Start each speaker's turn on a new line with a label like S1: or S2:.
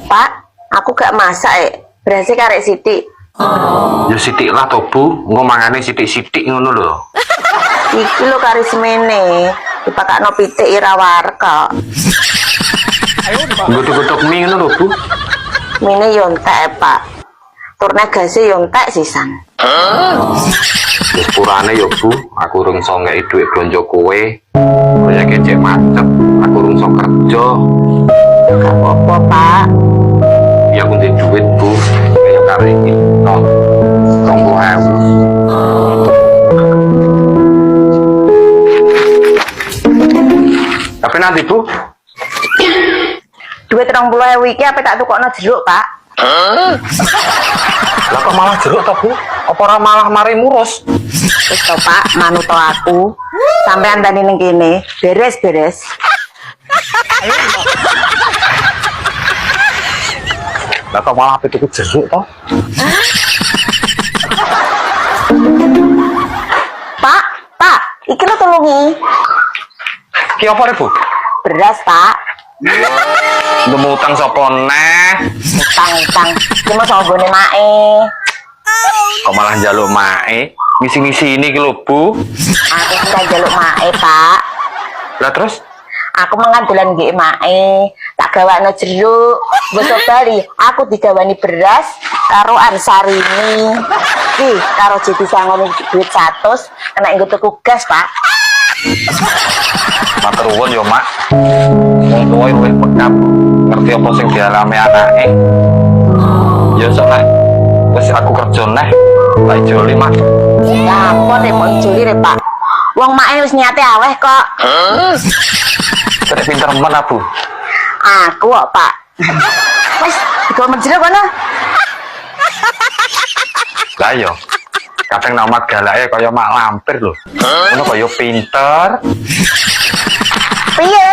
S1: Pak, aku gak masak berasnya karek sithik.
S2: Ya sithik lah to, Bu. Engko mangane sithik-sithik ngono lho.
S1: Iki lho kari semene, dipakakno pitik ira warka.
S2: Gutuk-gutuk mie ngono lho, Bu.
S1: Mine yo entek, Pak. Turne gase yo entek sisan.
S2: Wis purane ya, Bu. Aku urung iso ngeki dhuwit blonjo kowe. Proyeke cek macet. Aku urung iso kerja.
S1: Gak apa-apa, Pak.
S2: Ya aku ndek dhuwit, Bu. Kaya karo iki. Toh. 20.000. Tapi nanti, Bu.
S1: Duit 20.000 iki apa tak tukokno jeruk, Pak?
S2: Lah kok malah jeruk to, Bu? Apa ora malah mari murus?
S1: Wis to, Pak, manut to aku. Sampean tani ning kene, beres-beres.
S2: Lah kok malah tuku jeruk to?
S1: Pak, iki lo tulungi.
S2: Ki apa rek, Bu?
S1: Beras, Pak.
S2: Ndemu utang sapa neh?
S1: Utang. Iki mau songgone mae.
S2: Kok malah njaluk mae? Ngisi-ngisi ini ki lho, Bu.
S1: Aku sudah jaluk mae, Pak.
S2: Lah terus?
S1: Aku mengadulan nggih mae. Tak gawakno jeruk. Besok bali aku digawani beras karo Ansarini. Ki, karo Jiti Sangono duit 100, kena nggo tuku gas, Pak.
S2: Matur nuwun yo, Mak. Wong tuwa luwih pekap ngerti apa sing dialami anake. Ya sok lah. Wis aku kerja neh. Tak joli, Mak.
S1: Ya apa nek mau juli rek, Pak. Wong mae wis niate aweh kok.
S2: Cek pinter men, Bu.
S1: Aku kok, Pak. Wis digawa menjero kono.
S2: Lah yo. Kadang namat galake kaya mak lampir lho. Ngono kaya pinter.
S1: Piye?